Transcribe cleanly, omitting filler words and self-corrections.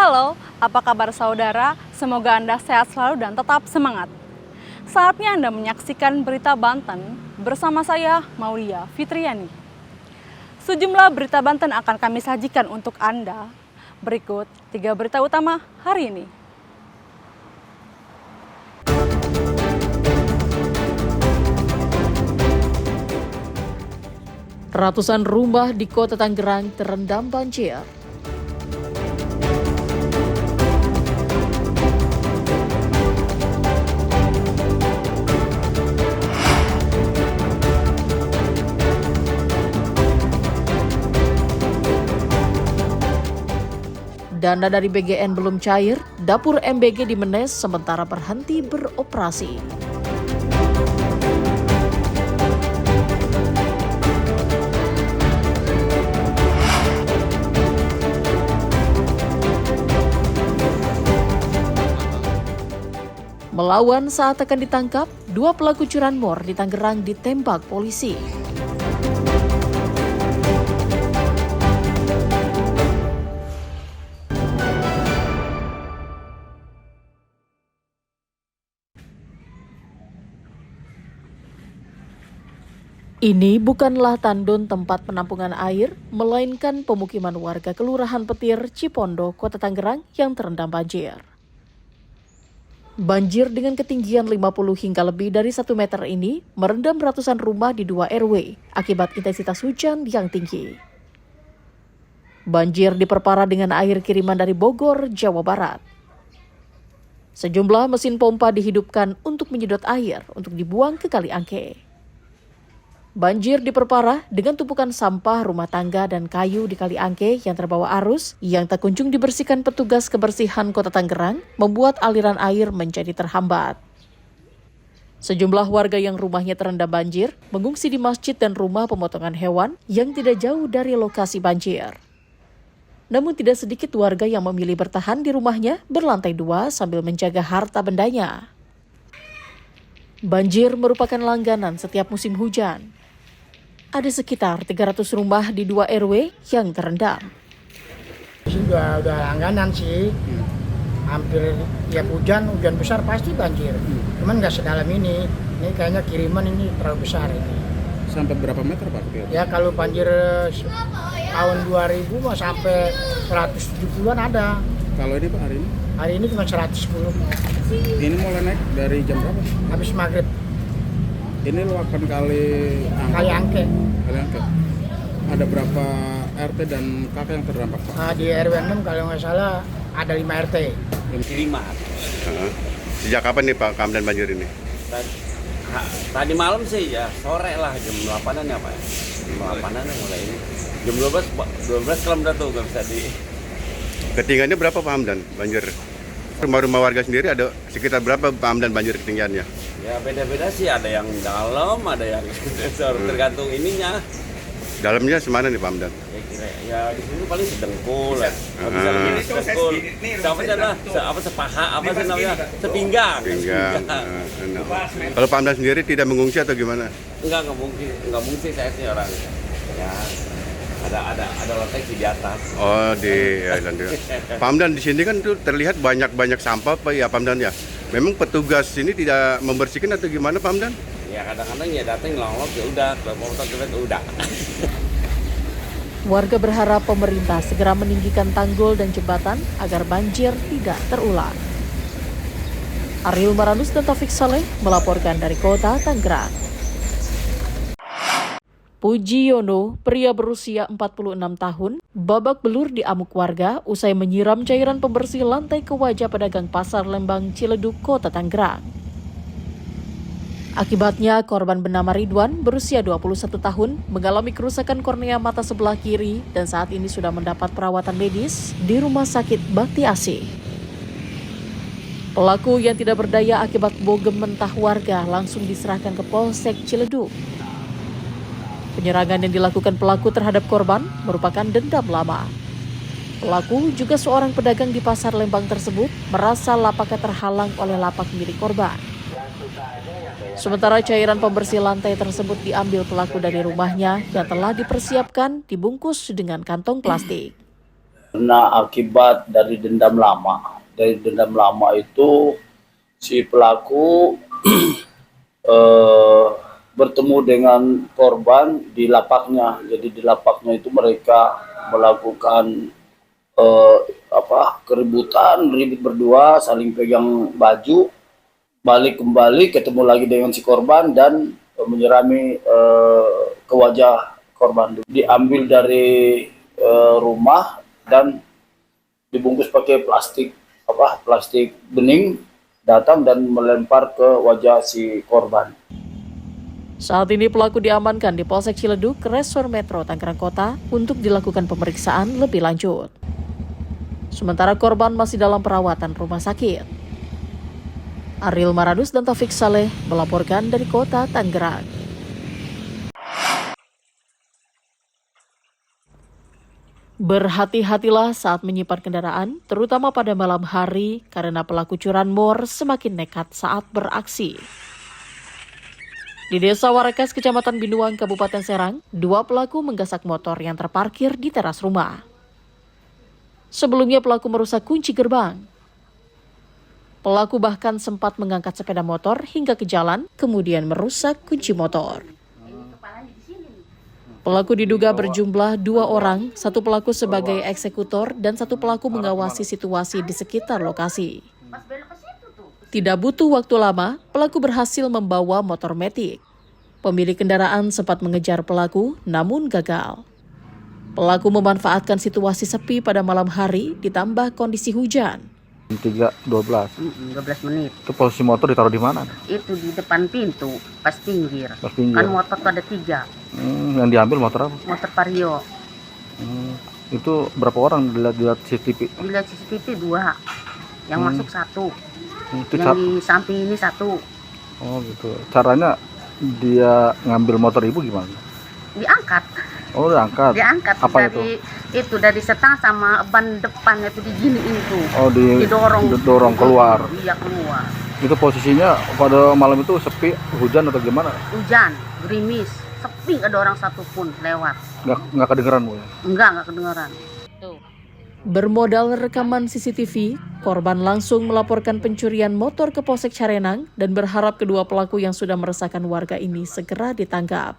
Halo, apa kabar saudara? Semoga Anda sehat selalu dan tetap semangat. Saatnya Anda menyaksikan Berita Banten bersama saya, Maulia Fitriani. Sejumlah berita Banten akan kami sajikan untuk Anda. Berikut 3 berita utama hari ini. Ratusan rumah di Kota Tangerang terendam banjir. Dana dari BGN belum cair, dapur MBG di Menes sementara berhenti beroperasi. Melawan saat akan ditangkap, 2 pelaku curanmor di Tangerang ditembak polisi. Ini bukanlah tandon tempat penampungan air, melainkan pemukiman warga Kelurahan Petir, Cipondo, Kota Tangerang yang terendam banjir. Banjir dengan ketinggian 50 hingga lebih dari 1 meter ini merendam ratusan rumah di 2 RW akibat intensitas hujan yang tinggi. Banjir diperparah dengan air kiriman dari Bogor, Jawa Barat. Sejumlah mesin pompa dihidupkan untuk menyedot air untuk dibuang ke Kali Angke. Banjir diperparah dengan tumpukan sampah rumah tangga dan kayu di Kali Angke yang terbawa arus yang tak kunjung dibersihkan petugas kebersihan Kota Tangerang, membuat aliran air menjadi terhambat. Sejumlah warga yang rumahnya terendam banjir mengungsi di masjid dan rumah pemotongan hewan yang tidak jauh dari lokasi banjir. Namun tidak sedikit warga yang memilih bertahan di rumahnya berlantai 2 sambil menjaga harta bendanya. Banjir merupakan langganan setiap musim hujan. Ada sekitar 300 rumah di 2 RW yang terendam. Udah langganan sih, hampir tiap hujan besar pasti banjir. Cuman nggak sedalam ini kayaknya kiriman ini terlalu besar ini. Sampai berapa meter Pak? Ya kalau banjir tahun 2000 mah sampai 170-an ada. Kalau ini Pak hari ini? Hari ini cuma 110. Ini mulai naik dari jam berapa? Habis maghrib. Ini luapan Kali Angke. Kali Angke. Ada berapa RT dan KK yang terdampak Pak? Nah, di RW 6 kalau nggak salah ada 5 RT. 5. Sejak kapan nih Pak keadaan banjir ini? Tadi malam sih ya, sore lah jam 8-an ya Pak. Jam 8-an mulai ini. Jam 12 kalau udah tuh nggak bisa di. Ketinggiannya berapa Pak Hamdan banjir? Rumah-rumah warga sendiri ada sekitar berapa Pak Hamdan banjir ketinggiannya? Ya beda-beda sih, ada yang dalam, ada yang tergantung ininya. Dalamnya semana nih Pak Hamdan? Ya di sini paling sedengkul lah. Bisa lebih sedengkul. Apa sepaha, apa sih namanya? Sepinggang. Kalau Pak Hamdan sendiri tidak mengungsi atau gimana? Enggak mungkin saya sih orang. Ya ada lantai di atas. Oh di lantai. Pak Hamdan di sini kan tuh terlihat banyak sampah Pak ya Pak Hamdan ya. Memang petugas ini tidak membersihkan atau gimana Pak Hamdan? Ya kadang-kadang ya datang ngelolok ya udah, kalau mau udah. Warga berharap pemerintah segera meninggikan tanggul dan jembatan agar banjir tidak terulang. Ariel Maranus dan Taufik Saleh melaporkan dari Kota Tangerang. Puji Yono, pria berusia 46 tahun, babak belur di amuk warga usai menyiram cairan pembersih lantai ke wajah pedagang pasar Lembang Ciledug, Kota Tangerang. Akibatnya, korban bernama Ridwan berusia 21 tahun mengalami kerusakan kornea mata sebelah kiri dan saat ini sudah mendapat perawatan medis di Rumah Sakit Bakti Asih. Pelaku yang tidak berdaya akibat bogem mentah warga langsung diserahkan ke Polsek Ciledug. Penyerangan yang dilakukan pelaku terhadap korban merupakan dendam lama. Pelaku juga seorang pedagang di pasar Lembang tersebut merasa lapaknya terhalang oleh lapak milik korban. Sementara cairan pembersih lantai tersebut diambil pelaku dari rumahnya yang telah dipersiapkan dibungkus dengan kantong plastik. Karena akibat dari dendam lama. Dari dendam lama itu si pelaku bertemu dengan korban di lapaknya. Jadi di lapaknya itu mereka melakukan keributan, ribut berdua, saling pegang baju, balik kembali ketemu lagi dengan si korban dan menyerami ke wajah korban. Diambil dari rumah dan dibungkus pakai plastik bening, datang dan melempar ke wajah si korban. Saat ini pelaku diamankan di Polsek Ciledug, Resor Metro Tangerang Kota untuk dilakukan pemeriksaan lebih lanjut. Sementara korban masih dalam perawatan rumah sakit. Ariel Maradus dan Taufik Saleh melaporkan dari Kota Tangerang. Berhati-hatilah saat menyimpan kendaraan, terutama pada malam hari karena pelaku curanmor semakin nekat saat beraksi. Di Desa Warakas, Kecamatan Binuang, Kabupaten Serang, 2 pelaku menggasak motor yang terparkir di teras rumah. Sebelumnya pelaku merusak kunci gerbang. Pelaku bahkan sempat mengangkat sepeda motor hingga ke jalan, kemudian merusak kunci motor. Pelaku diduga berjumlah 2 orang, 1 pelaku sebagai eksekutor dan 1 pelaku mengawasi situasi di sekitar lokasi. Tidak butuh waktu lama, pelaku berhasil membawa motor metik. Pemilik kendaraan sempat mengejar pelaku, namun gagal. Pelaku memanfaatkan situasi sepi pada malam hari, ditambah kondisi hujan. 12 menit. Itu posisi motor ditaruh di mana? Itu di depan pintu, pas pinggir. Pas pinggir. Kan motor tuh ada 3. Yang diambil motor apa? Motor Vario. Itu berapa orang dilihat CCTV? Dilihat CCTV 2. Yang masuk 1. Itu Yang di samping ini 1. Oh gitu. Caranya dia ngambil motor ibu gimana? Diangkat. Oh diangkat. Diangkat Apa dari itu dari setang sama ban depannya itu diginiin tuh. Oh didorong keluar. Iya keluar. Itu posisinya pada malam itu sepi, hujan atau gimana? Hujan, gerimis, sepi, ada orang satupun lewat. Nggak kedengeran bu ya? Enggak kedengeran. Bermodal rekaman CCTV, korban langsung melaporkan pencurian motor ke Polsek Carenang dan berharap kedua pelaku yang sudah meresahkan warga ini segera ditangkap.